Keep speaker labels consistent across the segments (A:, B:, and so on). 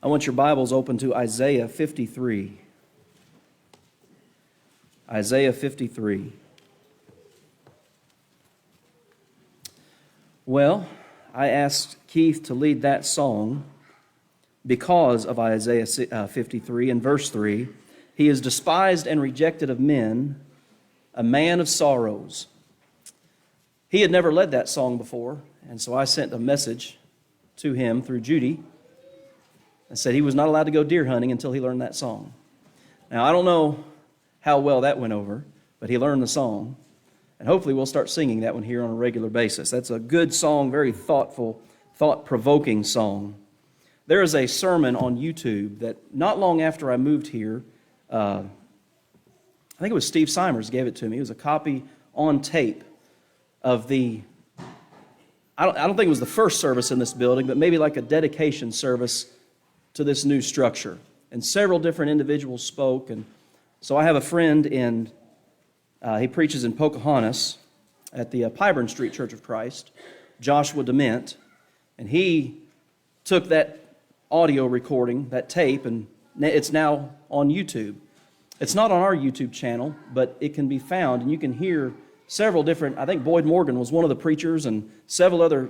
A: I want your Bibles open to Isaiah 53. Isaiah 53. Well, I asked Keith to lead that song because of Isaiah 53 and verse 3. He is despised and rejected of men, a man of sorrows. He had never led that song before, and so I sent a message to him through Judy and said he was not allowed to go deer hunting until he learned that song. Now, I don't know how well that went over, but he learned the song, and hopefully we'll start singing that one here on a regular basis. That's a good song, very thoughtful, thought-provoking song. There is a sermon on YouTube that not long after I moved here, I think it was Steve Simers gave it to me. It was a copy on tape of the, I don't think it was the first service in this building, but maybe like a dedication service to this new structure. And several different individuals spoke. And so I have a friend he preaches in Pocahontas at the Pyburn Street Church of Christ, Joshua DeMint. And he took that audio recording, that tape, and it's now on YouTube. It's not on our YouTube channel, but it can be found, and you can hear several different, I think Boyd Morgan was one of the preachers, and several other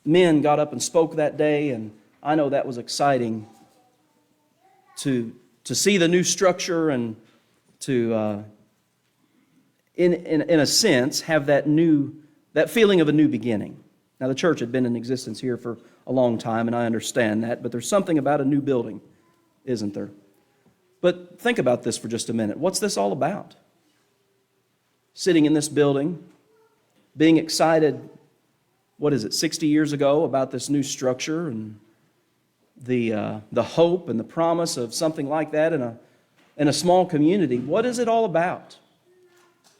A: men got up and spoke that day, and I know that was exciting to see the new structure and to, in a sense, have that feeling of a new beginning. Now, the church had been in existence here for a long time, and I understand that, but there's something about a new building, isn't there? But think about this for just a minute. What's this all about? Sitting in this building, being excited, 60 years ago about this new structure and the hope and the promise of something like that in a small community. What is it all about?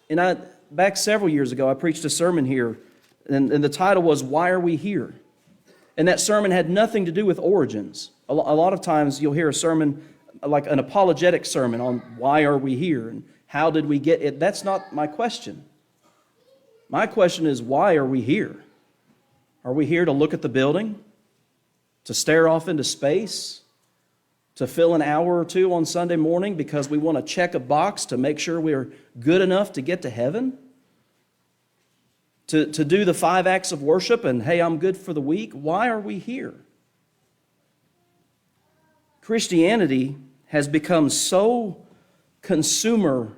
A: And back several years ago, I preached a sermon here, and the title was, Why Are We Here? And that sermon had nothing to do with origins. A lot of times you'll hear a sermon, like an apologetic sermon on why are we here and how did we get it. That's not my question. My question is, why are we here? Are we here to look at the building? To stare off into space? To fill an hour or two on Sunday morning because we want to check a box to make sure we're good enough to get to heaven? To do the 5 acts of worship and, hey, I'm good for the week? Why are we here? Christianity has become so consumeristic,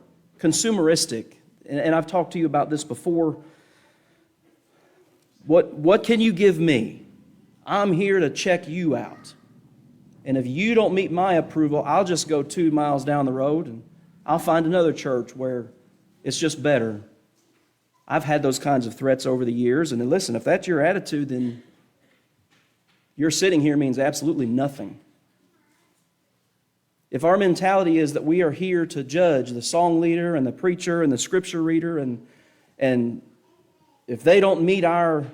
A: and I've talked to you about this before. What can you give me? I'm here to check you out. And if you don't meet my approval, I'll just go 2 miles down the road and I'll find another church where it's just better. I've had those kinds of threats over the years, and listen, if that's your attitude, then your sitting here means absolutely nothing. If our mentality is that we are here to judge the song leader and the preacher and the scripture reader, and if they don't meet our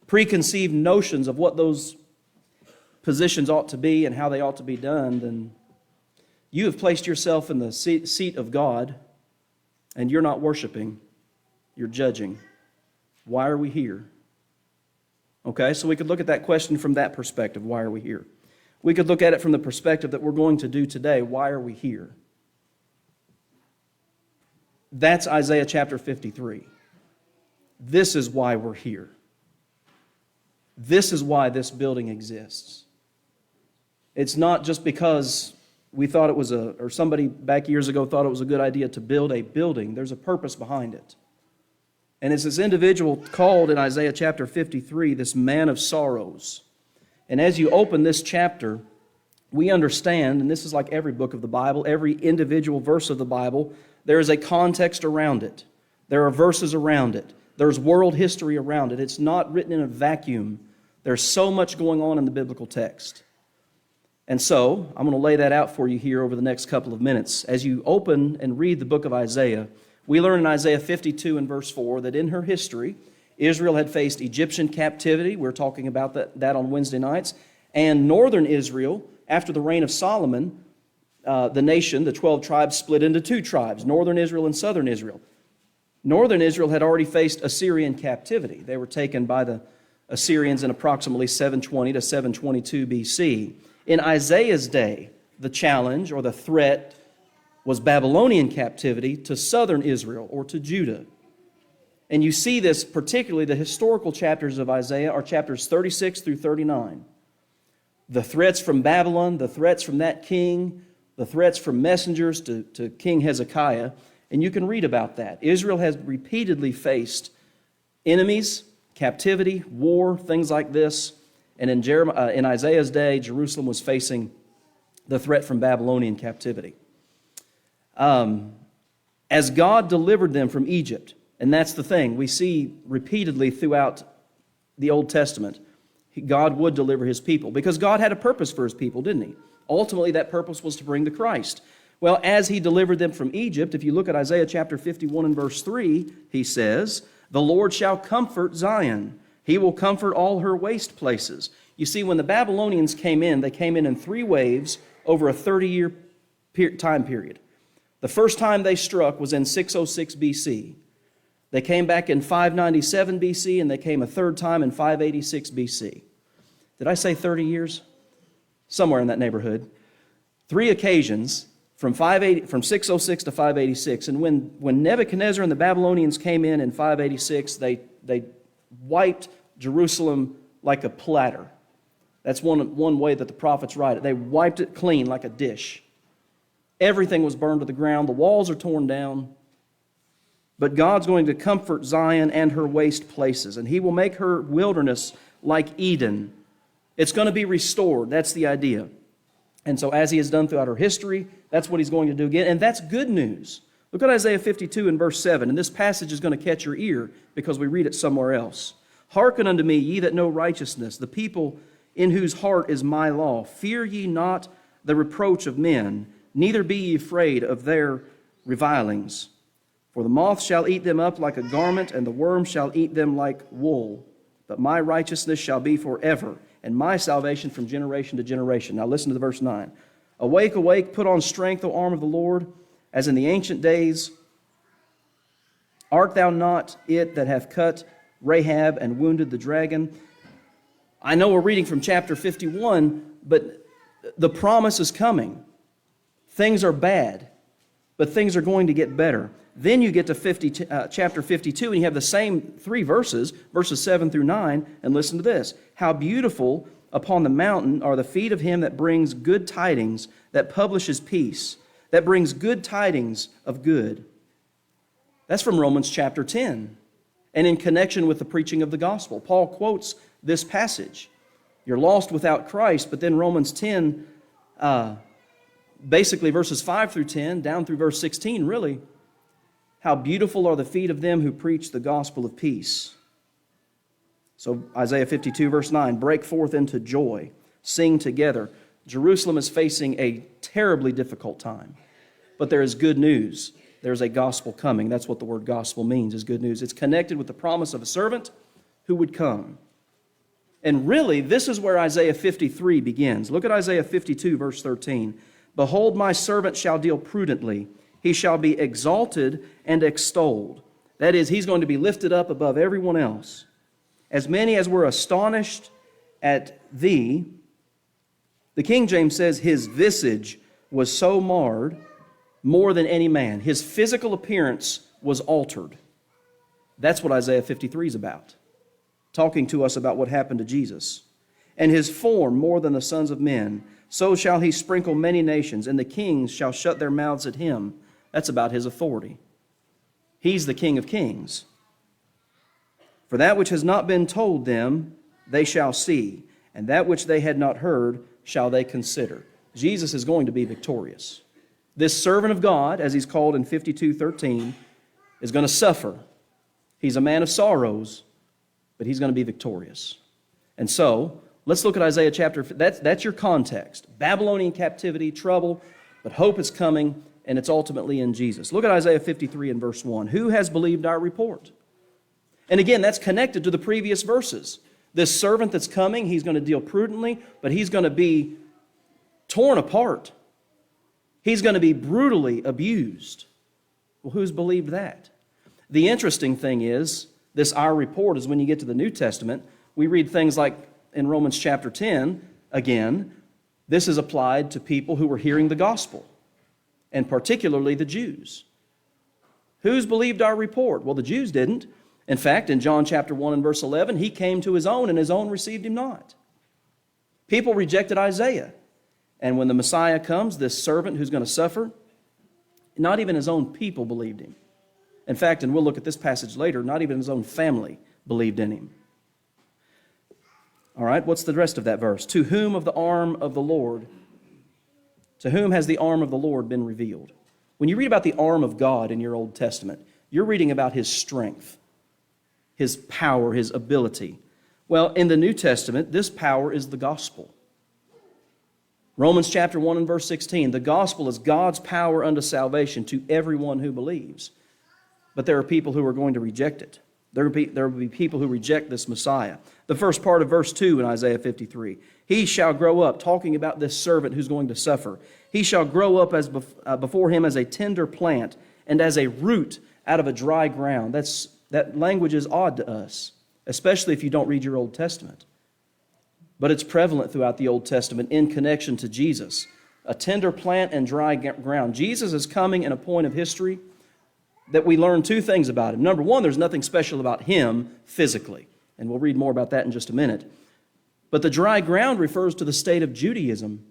A: preconceived notions of what those positions ought to be and how they ought to be done, then you have placed yourself in the seat of God, and you're not worshiping, you're judging. Why are we here? Okay, so we could look at that question from that perspective. Why are we here? We could look at it from the perspective that we're going to do today. Why are we here? That's Isaiah chapter 53. This is why we're here. This is why this building exists. It's not just because we thought it was or somebody back years ago thought it was a good idea to build a building. There's a purpose behind it. And it's this individual called in Isaiah chapter 53, this man of sorrows. And as you open this chapter, we understand, and this is like every book of the Bible, every individual verse of the Bible, there is a context around it. There are verses around it. There's world history around it. It's not written in a vacuum. There's so much going on in the biblical text. And so, I'm going to lay that out for you here over the next couple of minutes. As you open and read the book of Isaiah, we learn in Isaiah 52 and verse 4 that in her history, Israel had faced Egyptian captivity. We're talking about that on Wednesday nights. And northern Israel, after the reign of Solomon, the nation, the 12 tribes, split into 2 tribes, northern Israel and southern Israel. Northern Israel had already faced Assyrian captivity. They were taken by the Assyrians in approximately 720 to 722 BC. In Isaiah's day, the challenge or the threat was Babylonian captivity to southern Israel or to Judah. And you see this, particularly the historical chapters of Isaiah are chapters 36 through 39. The threats from Babylon, the threats from that king, the threats from messengers to King Hezekiah, and you can read about that. Israel has repeatedly faced enemies, captivity, war, things like this. And in Isaiah's day, Jerusalem was facing the threat from Babylonian captivity. As God delivered them from Egypt, and that's the thing, we see repeatedly throughout the Old Testament, God would deliver His people because God had a purpose for His people, didn't He? Ultimately, that purpose was to bring the Christ. Well, as He delivered them from Egypt, if you look at Isaiah chapter 51 and verse 3, He says, "The Lord shall comfort Zion. He will comfort all her waste places." You see, when the Babylonians came in, they came in 3 waves over a 30-year time period. The first time they struck was in 606 BC. They came back in 597 BC, and they came a third time in 586 BC. Did I say 30 years? Somewhere in that neighborhood. 3 occasions from 606 to 586. And when Nebuchadnezzar and the Babylonians came in 586, they wiped Jerusalem like a platter. That's one way that the prophets write it. They wiped it clean like a dish. Everything was burned to the ground. The walls are torn down. But God's going to comfort Zion and her waste places, and He will make her wilderness like Eden. It's going to be restored. That's the idea. And so as He has done throughout her history, that's what He's going to do again, and that's good news. Look at Isaiah 52 and verse 7, and this passage is going to catch your ear because we read it somewhere else. "Hearken unto me, ye that know righteousness, the people in whose heart is my law. Fear ye not the reproach of men, neither be ye afraid of their revilings. For the moth shall eat them up like a garment, and the worm shall eat them like wool. But my righteousness shall be forever, and my salvation from generation to generation." Now listen to verse 9. "Awake, awake, put on strength, O arm of the Lord, as in the ancient days. Art thou not it that hath cut Rahab and wounded the dragon?" I know we're reading from chapter 51, but the promise is coming. Things are bad, but things are going to get better. Then you get to chapter 52, and you have the same 3 verses, verses 7 through 9, and listen to this. "How beautiful upon the mountain are the feet of him that brings good tidings, that publishes peace, that brings good tidings of good." That's from Romans chapter 10, and in connection with the preaching of the gospel. Paul quotes this passage. You're lost without Christ, but then Romans 10, basically verses 5 through 10, down through verse 16, really. "How beautiful are the feet of them who preach the gospel of peace." So Isaiah 52 verse 9, "Break forth into joy, sing together." Jerusalem is facing a terribly difficult time, but there is good news. There's a gospel coming. That's what the word gospel means, is good news. It's connected with the promise of a servant who would come. And really, this is where Isaiah 53 begins. Look at Isaiah 52 verse 13. "Behold, my servant shall deal prudently. He shall be exalted and extolled." That is, He's going to be lifted up above everyone else. "As many as were astonished at thee," the King James says, "his visage was so marred more than any man." His physical appearance was altered. That's what Isaiah 53 is about, talking to us about what happened to Jesus. "And his form more than the sons of men. So shall he sprinkle many nations, and the kings shall shut their mouths at him." That's about His authority. He's the King of kings. "For that which has not been told them, they shall see, and that which they had not heard shall they consider." Jesus is going to be victorious. This servant of God, as he's called in 52:13, is going to suffer. He's a man of sorrows, but he's going to be victorious. And so, let's look at Isaiah chapter, that's your context. Babylonian captivity, trouble, but hope is coming, and it's ultimately in Jesus. Look at Isaiah 53 and verse 1. "Who has believed our report?" And again, that's connected to the previous verses. This servant that's coming, he's going to deal prudently, but he's going to be torn apart. He's going to be brutally abused. Well, who's believed that? The interesting thing is, this our report is when you get to the New Testament, we read things like in Romans chapter 10, again, this is applied to people who were hearing the gospel, and particularly the Jews. Who's believed our report? Well, the Jews didn't. In fact, in John chapter 1 and verse 11, he came to his own, and his own received him not. People rejected Isaiah. And when the Messiah comes, this servant who's going to suffer, not even his own people believed him. In fact, and we'll look at this passage later, not even his own family believed in him. All right, what's the rest of that verse? To whom has the arm of the Lord been revealed? When you read about the arm of God in your Old Testament, you're reading about his strength, his power, his ability. Well, in the New Testament, this power is the gospel. Romans chapter 1 and verse 16, the gospel is God's power unto salvation to everyone who believes. But there are people who are going to reject it. There will be people who reject this Messiah. The first part of verse 2 in Isaiah 53, he shall grow up, talking about this servant who's going to suffer. He shall grow up as before him as a tender plant and as a root out of a dry ground. That language is odd to us, especially if you don't read your Old Testament. But it's prevalent throughout the Old Testament in connection to Jesus. A tender plant and dry ground. Jesus is coming in a point of history that we learn two things about him. Number one, there's nothing special about him physically. And we'll read more about that in just a minute. But the dry ground refers to the state of Judaism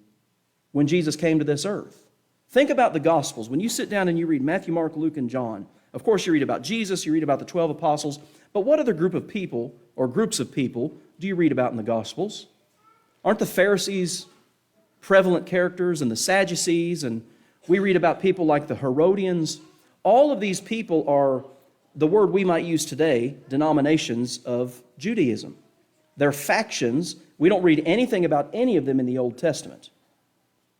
A: when Jesus came to this earth. Think about the Gospels. When you sit down and you read Matthew, Mark, Luke, and John, of course you read about Jesus, you read about the 12 apostles, but what other group of people or groups of people do you read about in the Gospels? Aren't the Pharisees prevalent characters, and the Sadducees, and we read about people like the Herodians? All of these people are the word we might use today, denominations of Judaism. They're factions. We don't read anything about any of them in the Old Testament.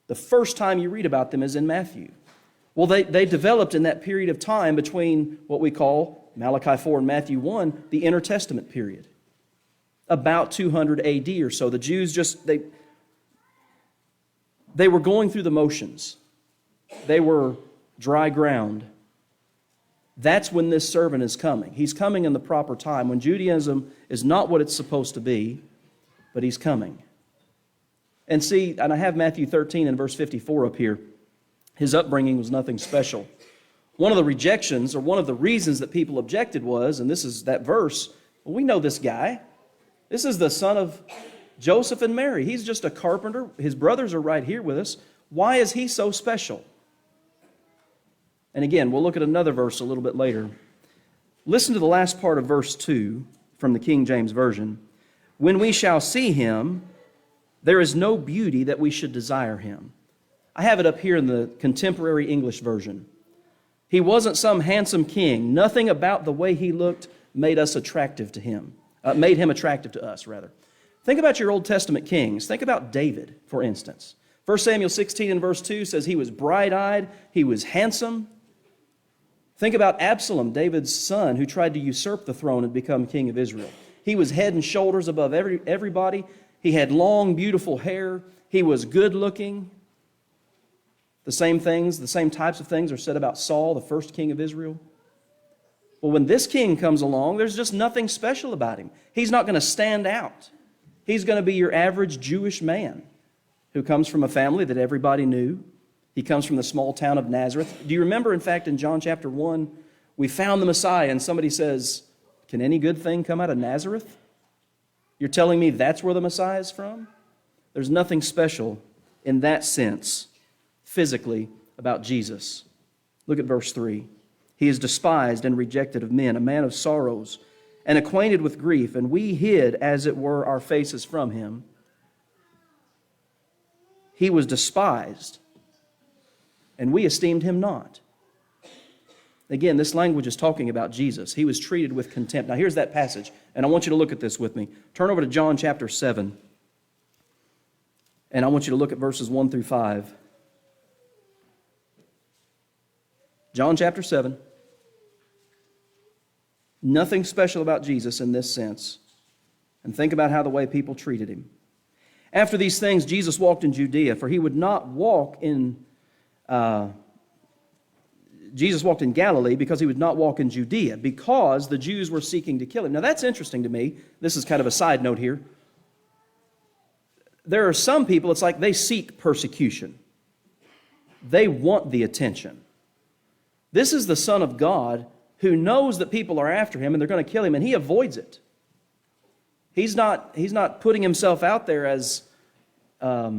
A: The first time you read about them is in Matthew. Well, they developed in that period of time between what we call Malachi 4 and Matthew 1, the intertestament period. About 200 AD or so. The Jews they were going through the motions. They were dry ground. That's when this servant is coming. He's coming in the proper time, when Judaism is not what it's supposed to be, but he's coming. And see, and I have Matthew 13 and verse 54 up here. His upbringing was nothing special. One of the rejections, or one of the reasons that people objected was, and this is that verse, well, we know this guy. This is the son of Joseph and Mary. He's just a carpenter. His brothers are right here with us. Why is he so special? And again, we'll look at another verse a little bit later. Listen to the last part of verse 2 from the King James Version. When we shall see him, there is no beauty that we should desire him. I have it up here in the contemporary English version. He wasn't some handsome king. Nothing about the way he looked made us attractive to him. Made him attractive to us, rather. Think about your Old Testament kings. Think about David, for instance. 1 Samuel 16 and verse 2 says he was bright-eyed, he was handsome. Think about Absalom, David's son, who tried to usurp the throne and become king of Israel. He was head and shoulders above everybody. He had long, beautiful hair. He was good-looking. The same types of things are said about Saul, the first king of Israel. Well, when this king comes along, there's just nothing special about him. He's not going to stand out. He's going to be your average Jewish man who comes from a family that everybody knew. He comes from the small town of Nazareth. Do you remember, in fact, in John chapter 1, we found the Messiah, and somebody says, can any good thing come out of Nazareth? You're telling me that's where the Messiah is from? There's nothing special in that sense, physically, about Jesus. Look at verse 3. He is despised and rejected of men, a man of sorrows and acquainted with grief, and we hid, as it were, our faces from him. He was despised, and we esteemed him not. Again, this language is talking about Jesus. He was treated with contempt. Now here's that passage, and I want you to look at this with me. Turn over to John chapter 7, and I want you to look at verses 1 through 5. John chapter 7. Nothing special about Jesus in this sense. And think about how the way people treated him. After these things, Jesus walked in Judea, for he would not walk in Jesus walked in Galilee because he would not walk in Judea, because the Jews were seeking to kill him. Now that's interesting to me. This is kind of a side note here. There are some people, it's like they seek persecution. They want the attention. This is the Son of God who knows that people are after him and they're going to kill him, and he avoids it. He's not putting himself out there as a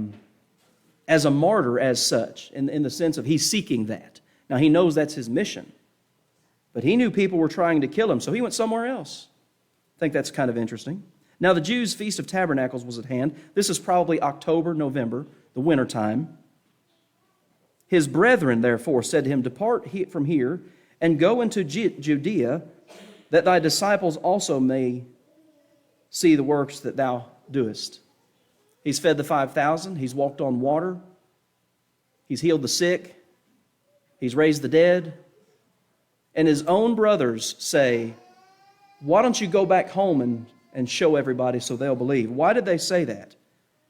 A: martyr as such, in the sense of he's seeking that. Now, he knows that's his mission. But he knew people were trying to kill him, so he went somewhere else. I think that's kind of interesting. Now, the Jews' Feast of Tabernacles was at hand. This is probably October, November, the winter time. His brethren, therefore, said to him, "Depart from here and go into Judea, that thy disciples also may see the works that thou doest." He's fed the 5,000. He's walked on water. He's healed the sick. He's raised the dead. And his own brothers say, "Why don't you go back home and show everybody so they'll believe?" Why did they say that?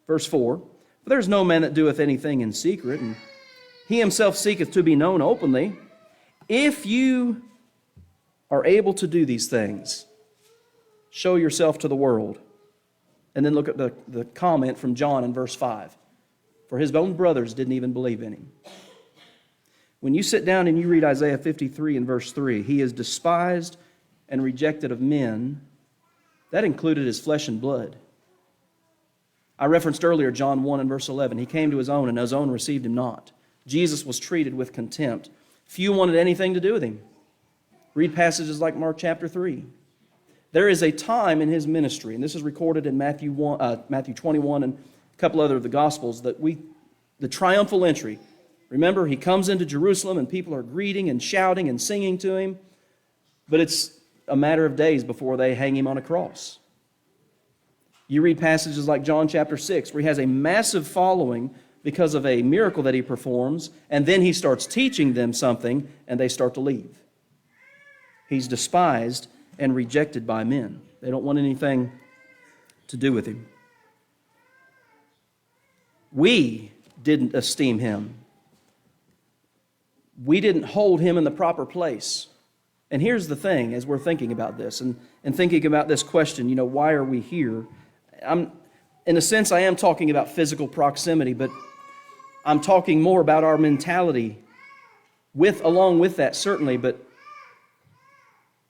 A: Verse 4, "For there is no man that doeth anything in secret, and he himself seeketh to be known openly. If you are able to do these things, show yourself to the world." And then look at the comment from John in verse 5. For his own brothers didn't even believe in him. When you sit down and you read Isaiah 53 and verse 3, he is despised and rejected of men. That included his flesh and blood. I referenced earlier John 1 and verse 11. He came to his own, and his own received him not. Jesus was treated with contempt. Few wanted anything to do with him. Read passages like Mark chapter 3. There is a time in his ministry, and this is recorded in Matthew 21 and a couple other of the Gospels, that the triumphal entry. Remember, he comes into Jerusalem and people are greeting and shouting and singing to him, but it's a matter of days before they hang him on a cross. You read passages like John chapter 6, where he has a massive following because of a miracle that he performs, and then he starts teaching them something, and they start to leave. He's despised and rejected by men. They don't want anything to do with him. We didn't esteem him. We didn't hold him in the proper place. And here's the thing, as we're thinking about this and thinking about this question, why are we here? In a sense, I am talking about physical proximity, but I'm talking more about our mentality along with that, certainly. But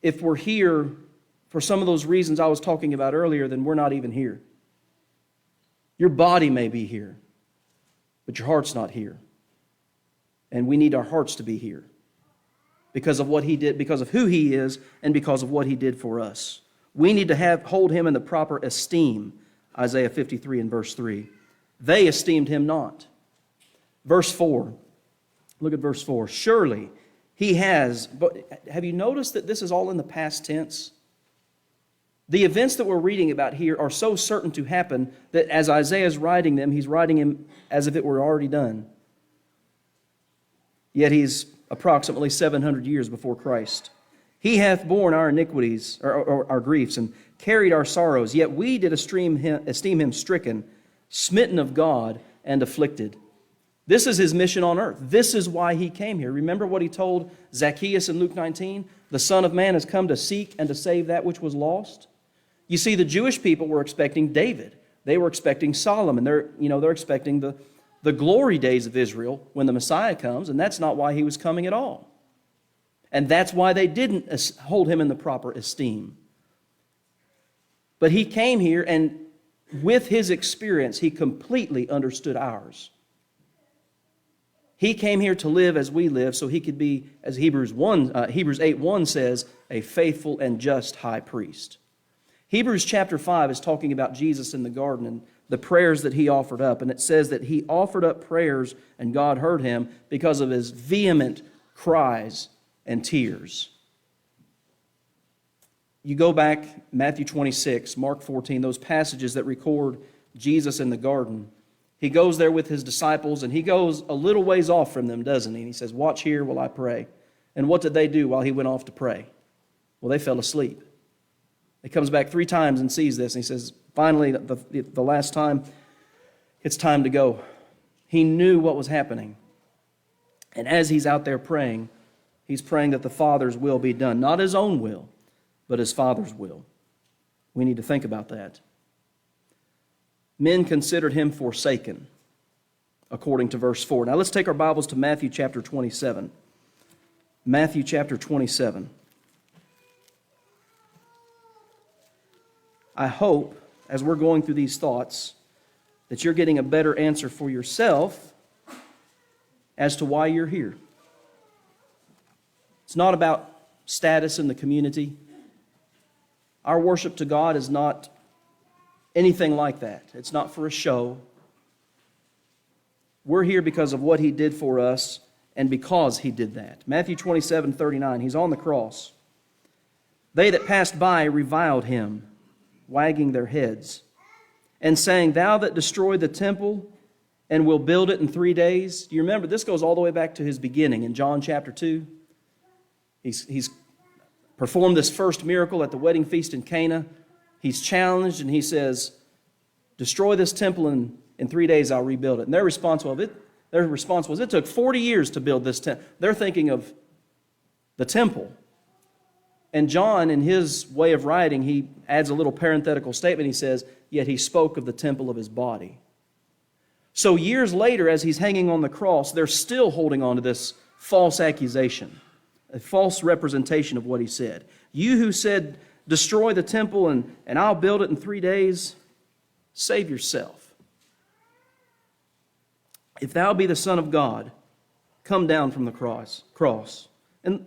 A: if we're here for some of those reasons I was talking about earlier, then we're not even here. Your body may be here, but your heart's not here. And we need our hearts to be here because of what he did, because of who he is, and because of what he did for us. We need to hold him in the proper esteem, Isaiah 53 and verse 3. They esteemed him not. Verse 4, look at verse 4. Surely he has, but have you noticed that this is all in the past tense? The events that we're reading about here are so certain to happen that as Isaiah is writing them, he's writing them as if it were already done. Yet he's approximately 700 years before Christ. He hath borne our iniquities, or our griefs, and carried our sorrows. Yet we did esteem him stricken, smitten of God, and afflicted. This is his mission on earth. This is why he came here. Remember what he told Zacchaeus in Luke 19? The Son of Man has come to seek and to save that which was lost. You see, the Jewish people were expecting David. They were expecting Solomon. They're expecting the glory days of Israel when the Messiah comes, and that's not why he was coming at all. And that's why they didn't hold him in the proper esteem. But he came here, and with his experience, he completely understood ours. He came here to live as we live, so he could be, as Hebrews 8:1 says, a faithful and just high priest. Hebrews chapter 5 is talking about Jesus in the garden and the prayers that he offered up. And it says that he offered up prayers and God heard him because of his vehement cries and tears. You go back, Matthew 26, Mark 14, those passages that record Jesus in the garden. He goes there with his disciples, and he goes a little ways off from them, doesn't he? And he says, "Watch here while I pray." And what did they do while he went off to pray? Well, they fell asleep. He comes back 3 times and sees this, and he says, finally, the last time, it's time to go. He knew what was happening. And as he's out there praying, He's praying that the Father's will be done. Not his own will, but his Father's will. We need to think about that. Men considered him forsaken, according to verse 4. Now let's take our Bibles to Matthew chapter 27. Matthew chapter 27. I hope, as we're going through these thoughts, that you're getting a better answer for yourself as to why you're here. It's not about status in the community. Our worship to God is not anything like that. It's not for a show. We're here because of what he did for us and because he did that. Matthew 27:39, he's on the cross. They that passed by reviled him, wagging their heads, and saying, Thou that destroyed the temple and will build it in 3 days. Do you remember? This goes all the way back to his beginning in John chapter 2. He's performed this first miracle at the wedding feast in Cana. He's challenged and he says, destroy this temple and in 3 days I'll rebuild it. And their response was, it took 40 years to build this temple. They're thinking of the temple. And John, in his way of writing, he adds a little parenthetical statement. He says, yet he spoke of the temple of his body. So years later, as he's hanging on the cross, they're still holding on to this false accusation, a false representation of what he said. You who said, destroy the temple and I'll build it in 3 days, save yourself. If thou be the Son of God, come down from the cross. And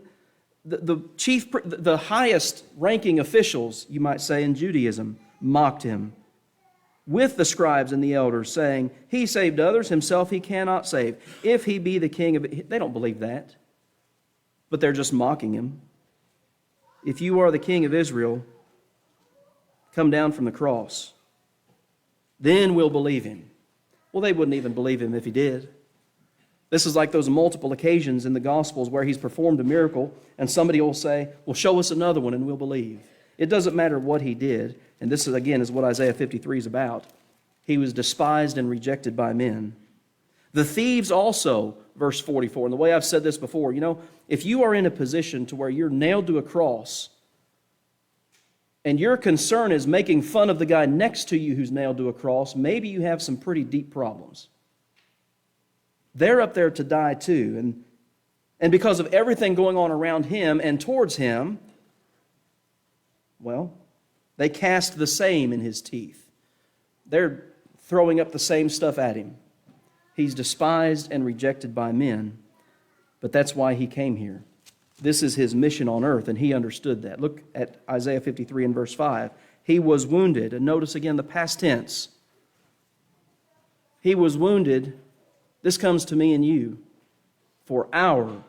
A: the highest ranking officials, you might say, in Judaism, mocked him with the scribes and the elders, saying, he saved others, himself he cannot save. If he be the king of it. They don't believe that, but they're just mocking him. If you are the king of Israel, come down from the cross. Then we'll believe him. Well, they wouldn't even believe him if he did. This is like those multiple occasions in the Gospels where he's performed a miracle and somebody will say, well, show us another one and we'll believe. It doesn't matter what he did. And this, again, is what Isaiah 53 is about. He was despised and rejected by men. The thieves also, verse 44, and the way I've said this before, if you are in a position to where you're nailed to a cross and your concern is making fun of the guy next to you who's nailed to a cross, maybe you have some pretty deep problems. They're up there to die too. And because of everything going on around him and towards him, well, they cast the same in his teeth. They're throwing up the same stuff at him. He's despised and rejected by men, but that's why he came here. This is his mission on earth, and he understood that. Look at Isaiah 53 and verse 5. He was wounded, and notice again the past tense. He was wounded. This comes to me and you for our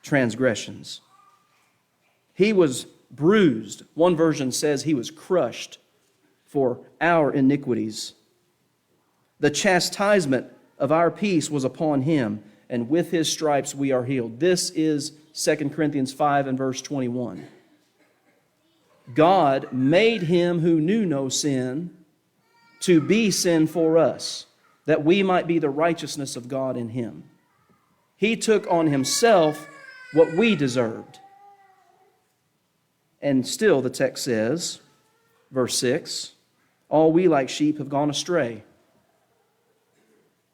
A: transgressions. He was bruised. One version says he was crushed for our iniquities. The chastisement of our peace was upon him, and with his stripes we are healed. This is 2 Corinthians 5 and verse 21. God made him who knew no sin to be sin for us, that we might be the righteousness of God in him. He took on himself what we deserved. And still the text says, verse 6, all we like sheep have gone astray.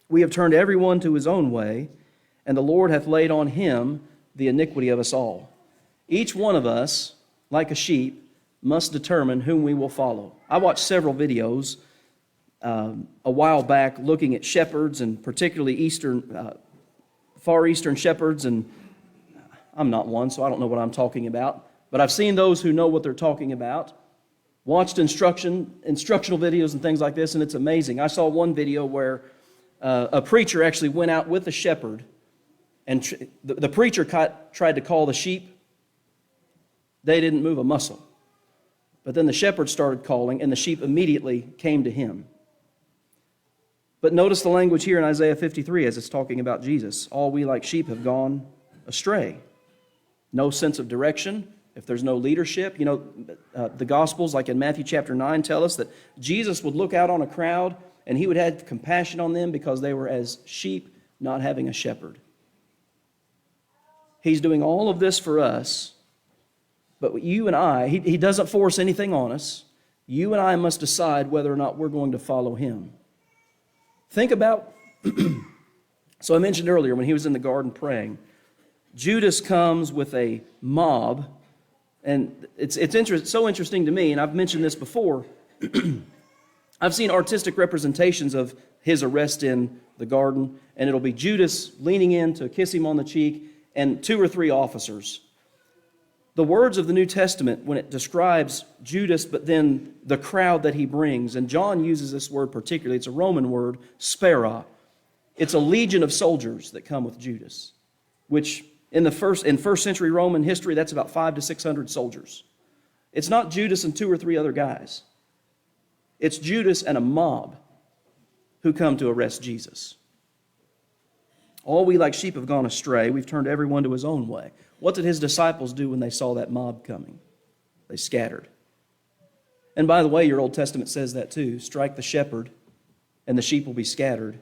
A: We have turned everyone to his own way, and the Lord hath laid on him the iniquity of us all. Each one of us, like a sheep, must determine whom we will follow. I watched several videos a while back looking at shepherds, and particularly Far Eastern shepherds, and I'm not one, so I don't know what I'm talking about. But I've seen those who know what they're talking about, watched instructional videos and things like this, and it's amazing. I saw one video where a preacher actually went out with a shepherd, and the preacher tried to call the sheep. They didn't move a muscle. But then the shepherd started calling, and the sheep immediately came to him. But notice the language here in Isaiah 53 as it's talking about Jesus. All we like sheep have gone astray. No sense of direction. If there's no leadership, the Gospels, like in Matthew chapter 9, tell us that Jesus would look out on a crowd and he would have compassion on them because they were as sheep not having a shepherd. He's doing all of this for us. But you and I, he doesn't force anything on us. You and I must decide whether or not we're going to follow him. Think about, so I mentioned earlier when he was in the garden praying, Judas comes with a mob, and it's so interesting to me, and I've mentioned this before. I've seen artistic representations of his arrest in the garden, and it'll be Judas leaning in to kiss him on the cheek, and 2 or 3 officers. The words of the New Testament, when it describes Judas, but then the crowd that he brings, and John uses this word particularly, it's a Roman word, spera. It's a legion of soldiers that come with Judas, which in first century Roman history, that's about 500 to 600 soldiers. It's not Judas and 2 or 3 other guys. It's Judas and a mob who come to arrest Jesus. All we like sheep have gone astray. We've turned everyone to his own way. What did his disciples do when they saw that mob coming? They scattered. And by the way, your Old Testament says that too. Strike the shepherd, and the sheep will be scattered.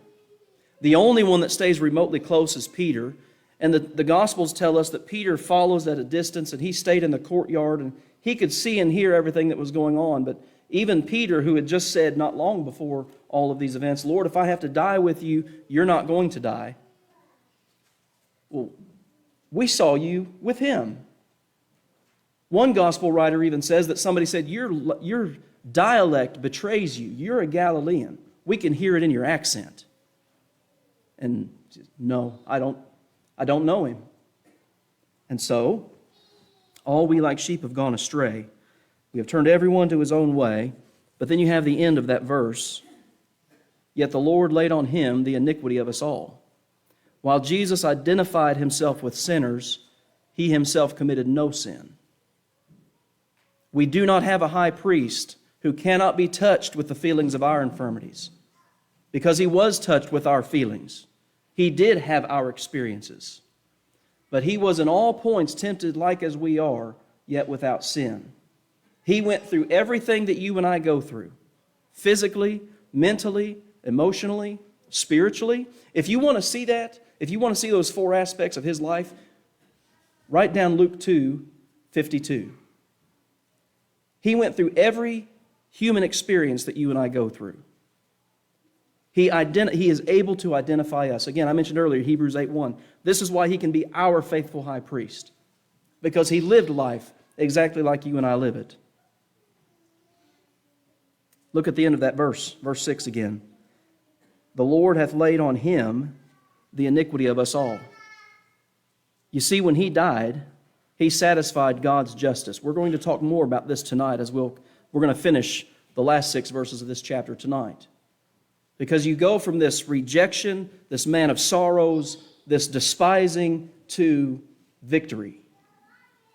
A: The only one that stays remotely close is Peter. And the Gospels tell us that Peter follows at a distance, and he stayed in the courtyard, and he could see and hear everything that was going on. But even Peter, who had just said not long before all of these events, Lord, if I have to die with you, you're not going to die. Well, we saw you with him. One gospel writer even says that somebody said, your dialect betrays you. You're a Galilean. We can hear it in your accent. And no, I don't know him. And so, all we like sheep have gone astray. We have turned everyone to his own way. But then you have the end of that verse. Yet the Lord laid on him the iniquity of us all. While Jesus identified himself with sinners, he himself committed no sin. We do not have a high priest who cannot be touched with the feelings of our infirmities, because he was touched with our feelings. He did have our experiences. But he was in all points tempted like as we are, yet without sin. He went through everything that you and I go through, physically, mentally, emotionally, spiritually. If you want to see that, if you want to see those 4 aspects of his life, write down Luke 2:52. He went through every human experience that you and I go through. He is able to identify us. Again, I mentioned earlier, Hebrews 8:1. This is why he can be our faithful high priest, because he lived life exactly like you and I live it. Look at the end of that verse 6 again. The Lord hath laid on him the iniquity of us all. You see, when he died, he satisfied God's justice. We're going to talk more about this tonight as we're going to finish the last 6 verses of this chapter tonight. Because you go from this rejection, this man of sorrows, this despising, to victory.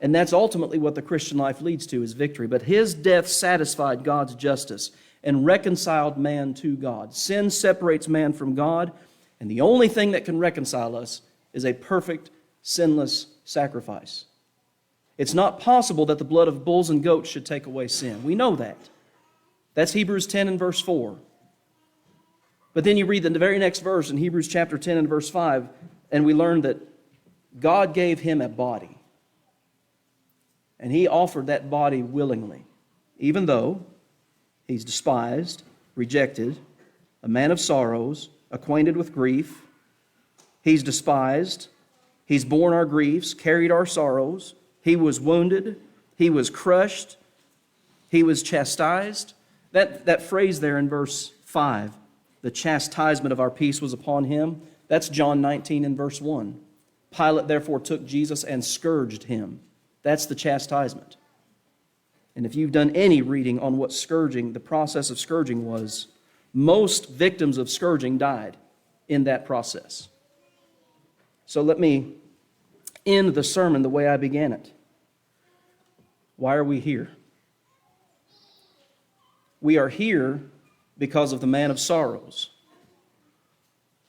A: And that's ultimately what the Christian life leads to, is victory. But his death satisfied God's justice and reconciled man to God. Sin separates man from God, and the only thing that can reconcile us is a perfect, sinless sacrifice. It's not possible that the blood of bulls and goats should take away sin. We know that. That's Hebrews 10 and verse 4. But then you read the very next verse in Hebrews chapter 10 and verse 5, and we learn that God gave him a body. And he offered that body willingly, even though he's despised, rejected, a man of sorrows, acquainted with grief. He's despised. He's borne our griefs, carried our sorrows. He was wounded. He was crushed. He was chastised. That phrase there in verse 5, the chastisement of our peace was upon him, that's John 19 and verse 1. Pilate therefore took Jesus and scourged him. That's the chastisement. And if you've done any reading on what scourging, the process of scourging was, most victims of scourging died in that process. So let me end the sermon the way I began it. Why are we here? We are here because of the man of sorrows.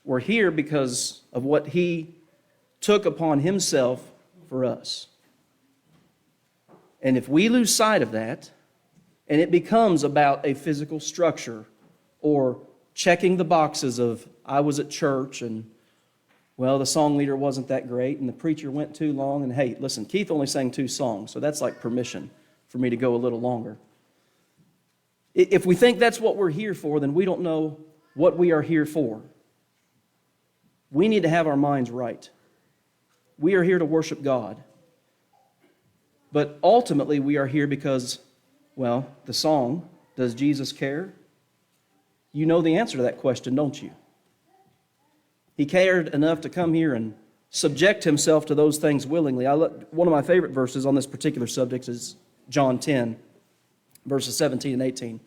A: We're here because of what he took upon himself for us. And if we lose sight of that, and it becomes about a physical structure, or checking the boxes of, I was at church and well, the song leader wasn't that great, and the preacher went too long, and hey, listen, Keith only sang 2 songs, so that's like permission for me to go a little longer. If we think that's what we're here for, then we don't know what we are here for. We need to have our minds right. We are here to worship God. But ultimately, we are here because, well, the song, does Jesus care? You know the answer to that question, don't you? He cared enough to come here and subject himself to those things willingly. One of my favorite verses on this particular subject is John 10, verses 17 and 18.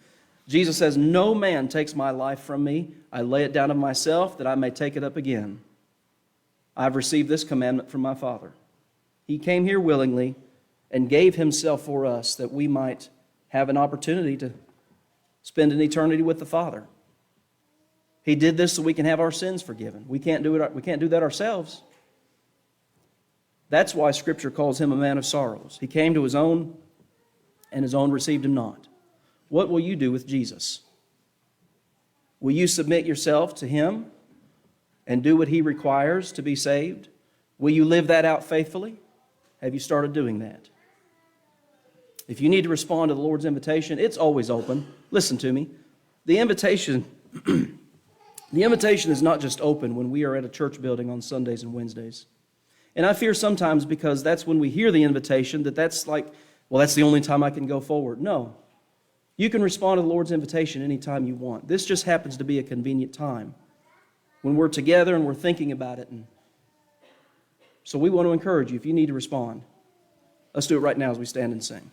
A: Jesus says, "No man takes my life from me. I lay it down of myself that I may take it up again. I've received this commandment from my Father." He came here willingly and gave himself for us that we might have an opportunity to spend an eternity with the Father. He did this so we can have our sins forgiven. We can't do it. We can't do that ourselves. That's why Scripture calls him a man of sorrows. He came to his own, and his own received him not. What will you do with Jesus? Will you submit yourself to him and do what he requires to be saved? Will you live that out faithfully? Have you started doing that? If you need to respond to the Lord's invitation, it's always open. Listen to me. The invitation is not just open when we are at a church building on Sundays and Wednesdays. And I fear sometimes because that's when we hear the invitation that's like, well, that's the only time I can go forward. No. You can respond to the Lord's invitation anytime you want. This just happens to be a convenient time when we're together and we're thinking about it. And so we want to encourage you, if you need to respond, let's do it right now as we stand and sing.